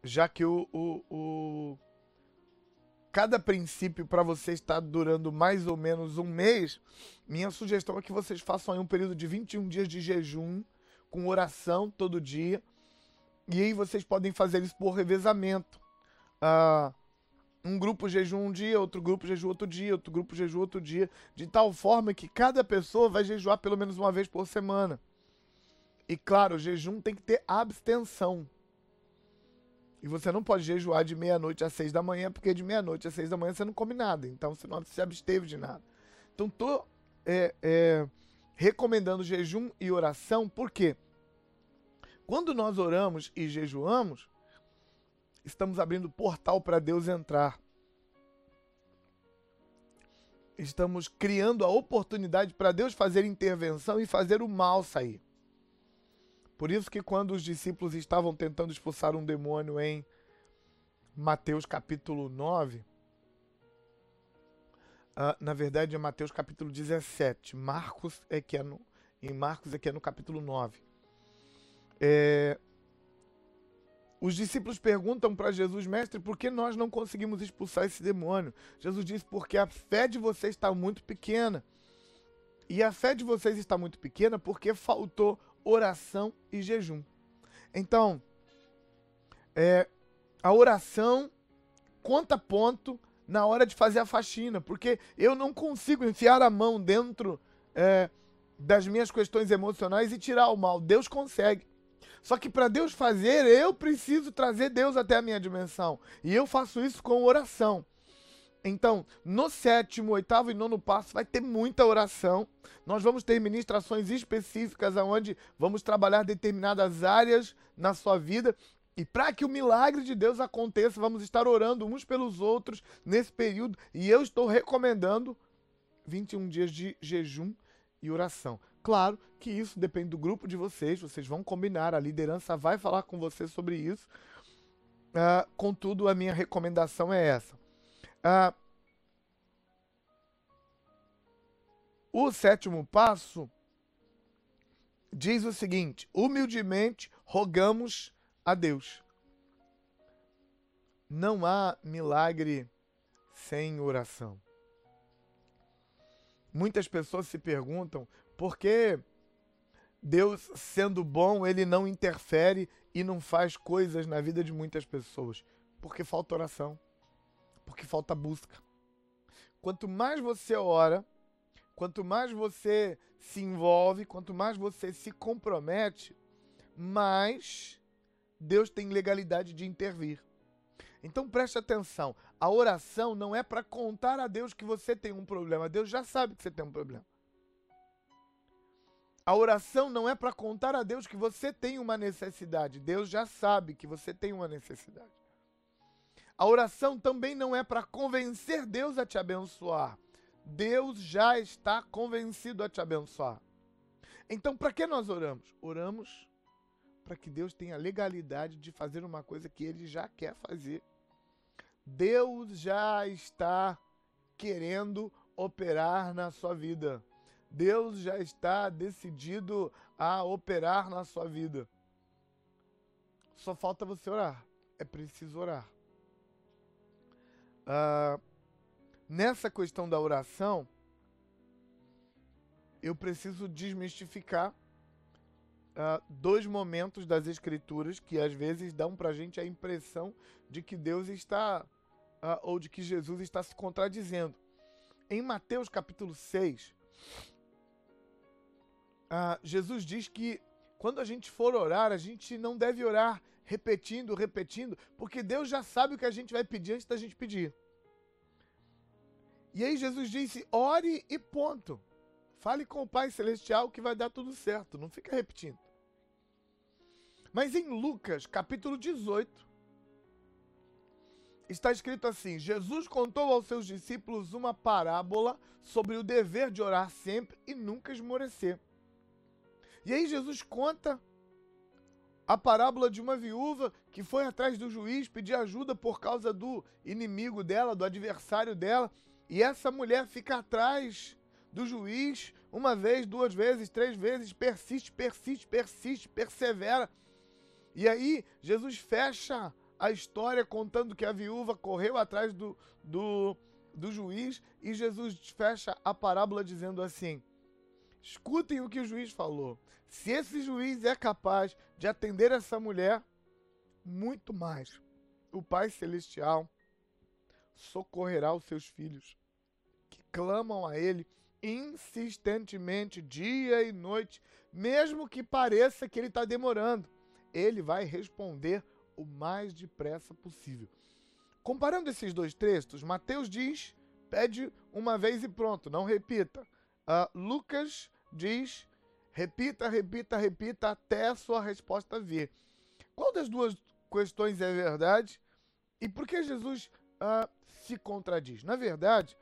já que cada princípio para você está durando mais ou menos um mês, minha sugestão é que vocês façam aí um período de 21 dias de jejum, com oração todo dia, e aí vocês podem fazer isso por revezamento. Ah, um grupo jejum um dia, outro grupo jejum outro dia, outro grupo jejum outro dia, de tal forma que cada pessoa vai jejuar pelo menos uma vez por semana. E claro, o jejum tem que ter abstenção. E você não pode jejuar de meia-noite às 6 da manhã, porque de meia-noite às 6 da manhã você não come nada. Então você não se absteve de nada. Então tô recomendando jejum e oração, porque quando nós oramos e jejuamos, estamos abrindo portal para Deus entrar. Estamos criando a oportunidade para Deus fazer intervenção e fazer o mal sair. Por isso que quando os discípulos estavam tentando expulsar um demônio em Mateus capítulo 9, na verdade é Mateus capítulo 17, em Marcos é que é no capítulo 9. Os discípulos perguntam para Jesus: mestre, por que nós não conseguimos expulsar esse demônio? Jesus diz: porque a fé de vocês está muito pequena. E a fé de vocês está muito pequena porque faltou oração e jejum. Então, a oração conta ponto na hora de fazer a faxina, porque eu não consigo enfiar a mão dentro das minhas questões emocionais e tirar o mal. Deus consegue. Só que para Deus fazer, eu preciso trazer Deus até a minha dimensão. E eu faço isso com oração. Então, no 7º, 8º e 9º passo vai ter muita oração. Nós vamos ter ministrações específicas onde vamos trabalhar determinadas áreas na sua vida. E para que o milagre de Deus aconteça, vamos estar orando uns pelos outros nesse período. E eu estou recomendando 21 dias de jejum e oração. Claro que isso depende do grupo de vocês vão combinar, a liderança vai falar com você sobre isso. Contudo, a minha recomendação é essa. O 7º passo diz o seguinte: humildemente rogamos a Deus. Não há milagre sem oração. Muitas pessoas se perguntam por que Deus, sendo bom, ele não interfere e não faz coisas na vida de muitas pessoas. Porque falta oração. Porque falta busca. Quanto mais você ora, quanto mais você se envolve, quanto mais você se compromete, mais Deus tem legalidade de intervir. Então preste atenção, a oração não é para contar a Deus que você tem um problema. Deus já sabe que você tem um problema. A oração não é para contar a Deus que você tem uma necessidade. Deus já sabe que você tem uma necessidade. A oração também não é para convencer Deus a te abençoar. Deus já está convencido a te abençoar. Então, para que nós oramos? Oramos para que Deus tenha legalidade de fazer uma coisa que Ele já quer fazer. Deus já está querendo operar na sua vida. Deus já está decidido a operar na sua vida. Só falta você orar. É preciso orar. Nessa questão da oração, eu preciso desmistificar dois momentos das Escrituras que às vezes dão pra gente a impressão de que Deus está, ou de que Jesus está se contradizendo. Em Mateus capítulo 6, Jesus diz que quando a gente for orar, a gente não deve orar repetindo, porque Deus já sabe o que a gente vai pedir antes da gente pedir. E aí Jesus disse: ore e ponto. Fale com o Pai Celestial que vai dar tudo certo. Não fica repetindo. Mas em Lucas, capítulo 18, está escrito assim: Jesus contou aos seus discípulos uma parábola sobre o dever de orar sempre e nunca esmorecer. E aí Jesus conta a parábola de uma viúva que foi atrás do juiz pedir ajuda por causa do inimigo dela, do adversário dela. E essa mulher fica atrás do juiz uma vez, duas vezes, três vezes, persiste, persevera. E aí Jesus fecha a história contando que a viúva correu atrás do juiz, e Jesus fecha a parábola dizendo assim: escutem o que o juiz falou. Se esse juiz é capaz de atender essa mulher, muito mais o Pai Celestial socorrerá os seus filhos, que clamam a Ele insistentemente, dia e noite, mesmo que pareça que Ele está demorando. Ele vai responder o mais depressa possível. Comparando esses dois textos, Mateus diz, pede uma vez e pronto, não repita. Lucas diz, repita, repita, repita, até a sua resposta vir. Qual das duas questões é verdade? E por que Jesus se contradiz? Na verdade,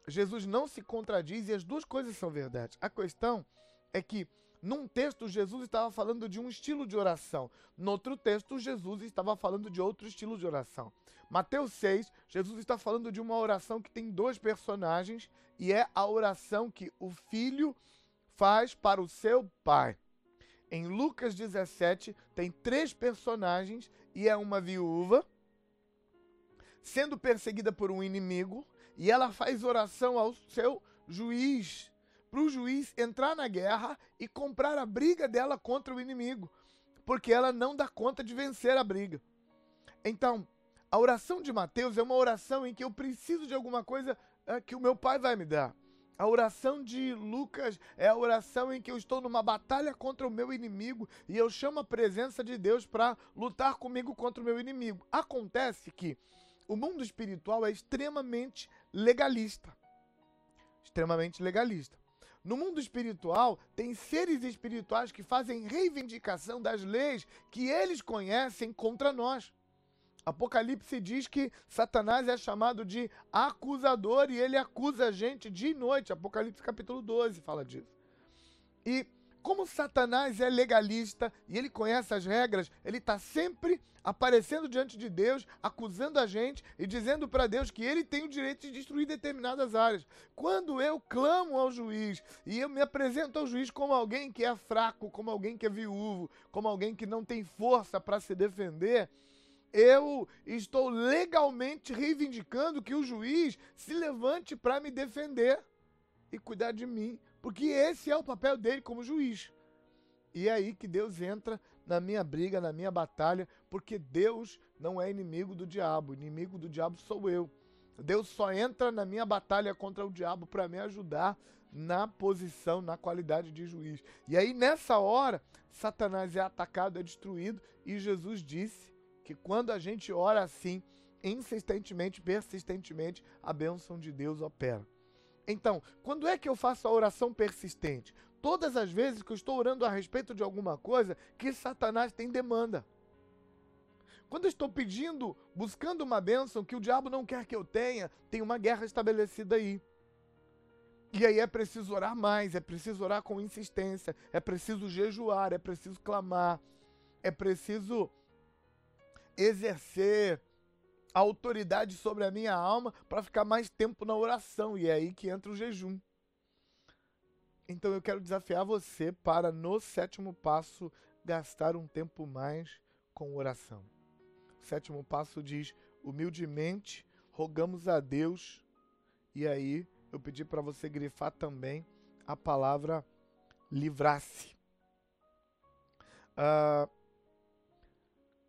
Jesus não se contradiz e as duas coisas são verdade. A questão é que, num texto, Jesus estava falando de um estilo de oração. No outro texto, Jesus estava falando de outro estilo de oração. Mateus 6, Jesus está falando de uma oração que tem dois personagens e é a oração que o filho faz para o seu pai. Em Lucas 17, tem três personagens e é uma viúva sendo perseguida por um inimigo, e ela faz oração ao seu juiz, para o juiz entrar na guerra e comprar a briga dela contra o inimigo, porque ela não dá conta de vencer a briga. Então, a oração de Mateus é uma oração em que eu preciso de alguma coisa que o meu pai vai me dar. A oração de Lucas é a oração em que eu estou numa batalha contra o meu inimigo e eu chamo a presença de Deus para lutar comigo contra o meu inimigo. Acontece que o mundo espiritual é extremamente legalista. Extremamente legalista. No mundo espiritual, tem seres espirituais que fazem reivindicação das leis que eles conhecem contra nós. Apocalipse diz que Satanás é chamado de acusador e ele acusa a gente dia e noite. Apocalipse capítulo 12 fala disso. E como Satanás é legalista e ele conhece as regras, ele está sempre aparecendo diante de Deus, acusando a gente e dizendo para Deus que ele tem o direito de destruir determinadas áreas. Quando eu clamo ao juiz e eu me apresento ao juiz como alguém que é fraco, como alguém que é viúvo, como alguém que não tem força para se defender, eu estou legalmente reivindicando que o juiz se levante para me defender e cuidar de mim, porque esse é o papel dele como juiz. E é aí que Deus entra na minha briga, na minha batalha, porque Deus não é inimigo do diabo, inimigo do diabo sou eu. Deus só entra na minha batalha contra o diabo para me ajudar na posição, na qualidade de juiz. E aí nessa hora, Satanás é atacado, é destruído, e Jesus disse que quando a gente ora assim, insistentemente, persistentemente, a bênção de Deus opera. Então, quando é que eu faço a oração persistente? Todas as vezes que eu estou orando a respeito de alguma coisa que Satanás tem demanda. Quando eu estou pedindo, buscando uma bênção que o diabo não quer que eu tenha, tem uma guerra estabelecida aí. E aí é preciso orar mais, é preciso orar com insistência, é preciso jejuar, é preciso clamar, é preciso exercer a autoridade sobre a minha alma para ficar mais tempo na oração. E é aí que entra o jejum. Então eu quero desafiar você para, no sétimo passo, gastar um tempo mais com oração. O sétimo passo diz: humildemente rogamos a Deus. E aí eu pedi para você grifar também a palavra livrar-se.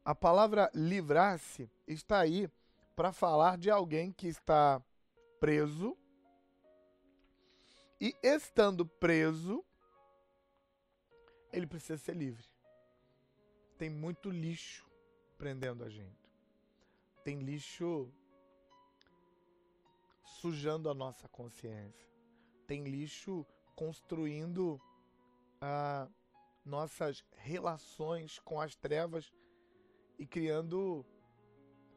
A palavra livrar-se está aí para falar de alguém que está preso e, estando preso, ele precisa ser livre. Tem muito lixo prendendo a gente. Tem lixo sujando a nossa consciência. Tem lixo construindo nossas relações com as trevas e criando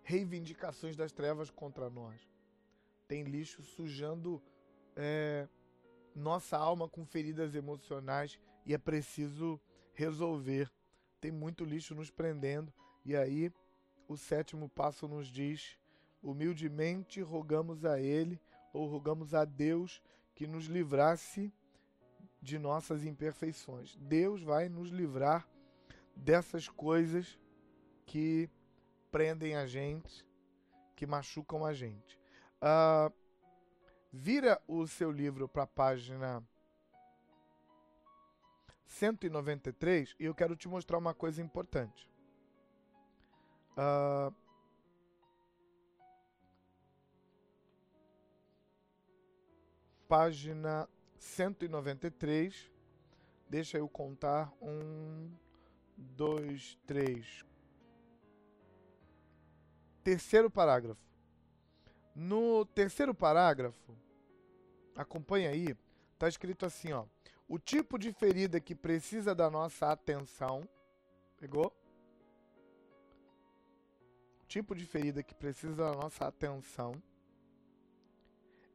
reivindicações das trevas contra nós. Tem lixo sujando nossa alma com feridas emocionais e é preciso resolver. Tem muito lixo nos prendendo e aí o sétimo passo nos diz: humildemente rogamos a Ele, ou rogamos a Deus que nos livrasse de nossas imperfeições. Deus vai nos livrar dessas coisas que prendem a gente, que machucam a gente. Vira o seu livro para a página 193 e eu quero te mostrar uma coisa importante. Página 193, deixa eu contar, 1, 2, 3. Terceiro parágrafo. No terceiro parágrafo, acompanha aí, tá escrito assim, ó. O tipo de ferida que precisa da nossa atenção, pegou? O tipo de ferida que precisa da nossa atenção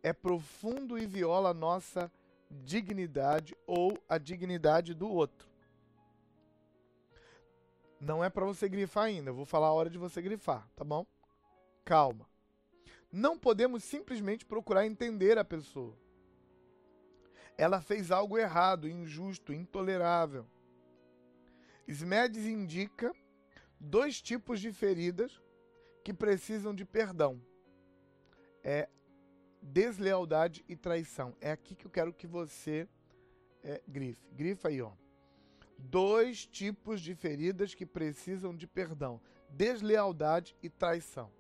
é profundo e viola nossa dignidade ou a dignidade do outro. Não é para você grifar ainda, eu vou falar a hora de você grifar, tá bom? Calma. Não podemos simplesmente procurar entender a pessoa. Ela fez algo errado, injusto, intolerável. Smedes indica 2 tipos de feridas que precisam de perdão. É deslealdade e traição. É aqui que eu quero que você grife. Grifa aí, ó. 2 tipos de feridas que precisam de perdão. Deslealdade e traição.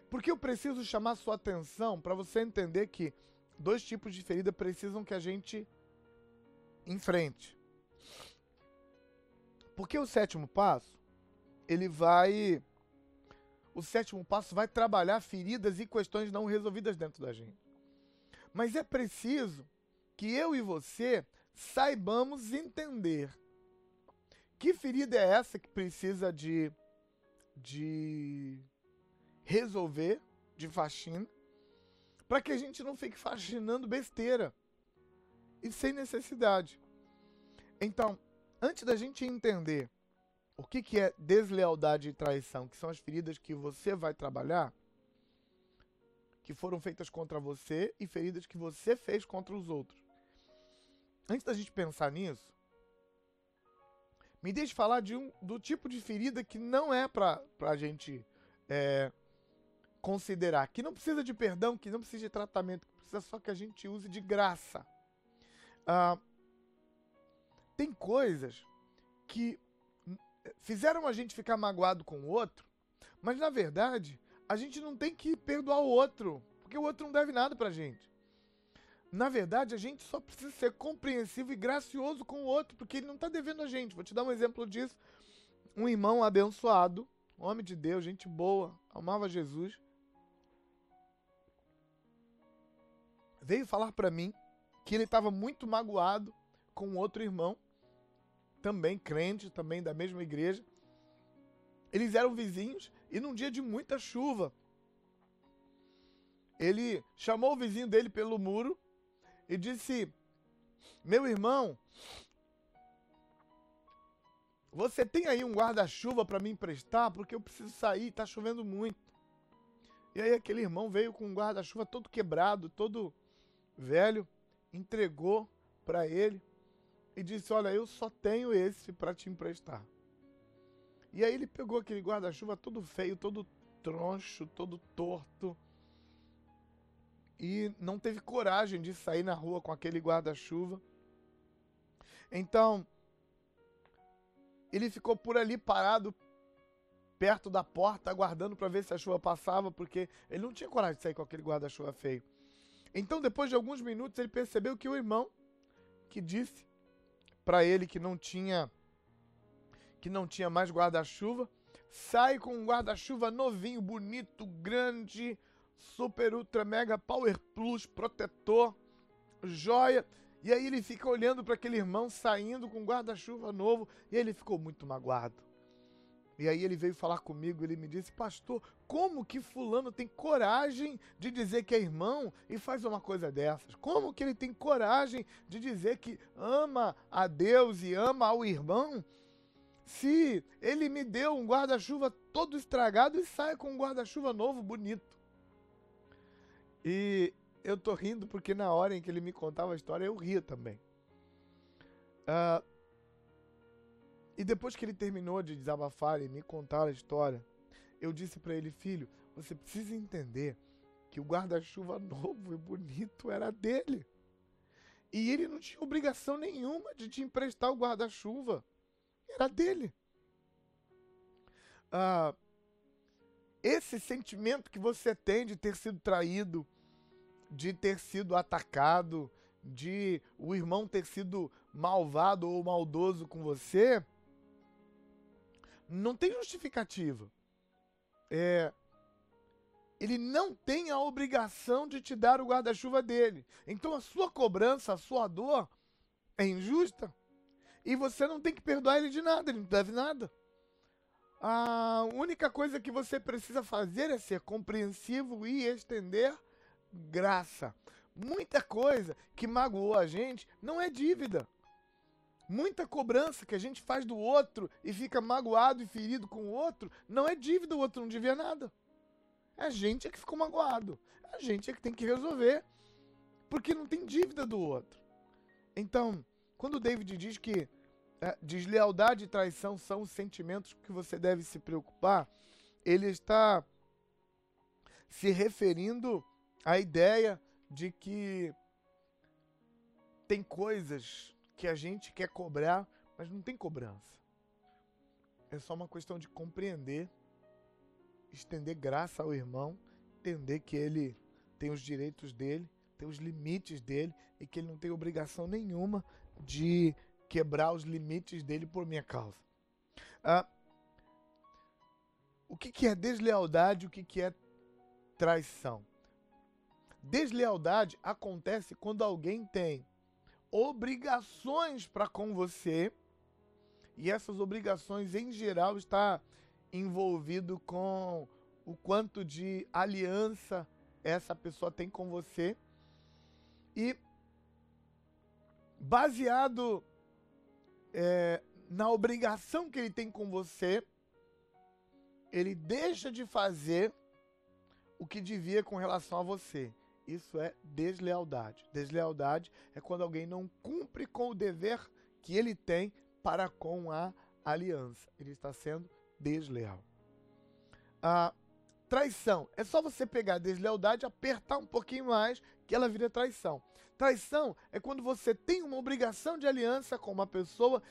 Porque eu preciso chamar sua atenção para você entender que 2 tipos de ferida precisam que a gente enfrente. Porque o sétimo passo, o sétimo passo vai trabalhar feridas e questões não resolvidas dentro da gente. Mas é preciso que eu e você saibamos entender que ferida é essa que precisa de resolver, de faxina, para que a gente não fique faxinando besteira e sem necessidade. Então, antes da gente entender o que é deslealdade e traição, que são as feridas que você vai trabalhar, que foram feitas contra você e feridas que você fez contra os outros. Antes da gente pensar nisso, me deixe falar do tipo de ferida que não é pra gente considerar, que não precisa de perdão, que não precisa de tratamento, que precisa só que a gente use de graça. Tem coisas que fizeram a gente ficar magoado com o outro, mas na verdade a gente não tem que perdoar o outro, porque o outro não deve nada pra gente. Na verdade, a gente só precisa ser compreensivo e gracioso com o outro, porque ele não tá devendo a gente. Vou te dar um exemplo disso. Um irmão abençoado, homem de Deus, gente boa, amava Jesus, veio falar pra mim que ele estava muito magoado com outro irmão, também crente, também da mesma igreja. Eles eram vizinhos e num dia de muita chuva, ele chamou o vizinho dele pelo muro e disse: meu irmão, você tem aí um guarda-chuva para me emprestar? Porque eu preciso sair, tá chovendo muito. E aí aquele irmão veio com um guarda-chuva todo quebrado, todo velho, entregou para ele e disse: olha, eu só tenho esse para te emprestar. E aí ele pegou aquele guarda-chuva todo feio, todo troncho, todo torto, e não teve coragem de sair na rua com aquele guarda-chuva. Então, ele ficou por ali parado, perto da porta, aguardando para ver se a chuva passava, porque ele não tinha coragem de sair com aquele guarda-chuva feio. Então, depois de alguns minutos, ele percebeu que o irmão, que disse para ele que não tinha mais guarda-chuva, sai com um guarda-chuva novinho, bonito, grande, super, ultra, mega, power plus, protetor, joia. E aí ele fica olhando para aquele irmão saindo com um guarda-chuva novo e ele ficou muito magoado. E aí ele veio falar comigo, ele me disse: pastor, como que fulano tem coragem de dizer que é irmão e faz uma coisa dessas? Como que ele tem coragem de dizer que ama a Deus e ama ao irmão, se ele me deu um guarda-chuva todo estragado e sai com um guarda-chuva novo, bonito? E eu tô rindo porque na hora em que ele me contava a história, eu ria também. E depois que ele terminou de desabafar e me contar a história, eu disse para ele: filho, você precisa entender que o guarda-chuva novo e bonito era dele. E ele não tinha obrigação nenhuma de te emprestar o guarda-chuva. Era dele. Ah, esse sentimento que você tem de ter sido traído, de ter sido atacado, de o irmão ter sido malvado ou maldoso com você, não tem justificativa. Ele não tem a obrigação de te dar o guarda-chuva dele. Então a sua cobrança, a sua dor é injusta. E você não tem que perdoar ele de nada, ele não deve nada. A única coisa que você precisa fazer é ser compreensivo e estender graça. Muita coisa que magoou a gente não é dívida. Muita cobrança que a gente faz do outro e fica magoado e ferido com o outro não é dívida, o outro não devia nada. A gente é que ficou magoado. A gente é que tem que resolver. Porque não tem dívida do outro. Então, quando o David diz que deslealdade e traição são os sentimentos que você deve se preocupar, ele está se referindo à ideia de que tem coisas que a gente quer cobrar, mas não tem cobrança. É só uma questão de compreender, estender graça ao irmão, entender que ele tem os direitos dele, tem os limites dele e que ele não tem obrigação nenhuma de quebrar os limites dele por minha causa. O que é deslealdade e o que é traição? Deslealdade acontece quando alguém tem obrigações para com você e essas obrigações em geral está envolvido com o quanto de aliança essa pessoa tem com você e baseado na obrigação que ele tem com você, ele deixa de fazer o que devia com relação a você. Isso é deslealdade. Deslealdade é quando alguém não cumpre com o dever que ele tem para com a aliança. Ele está sendo desleal. A traição. É só você pegar a deslealdade, apertar um pouquinho mais, que ela vira traição. Traição é quando você tem uma obrigação de aliança com uma pessoa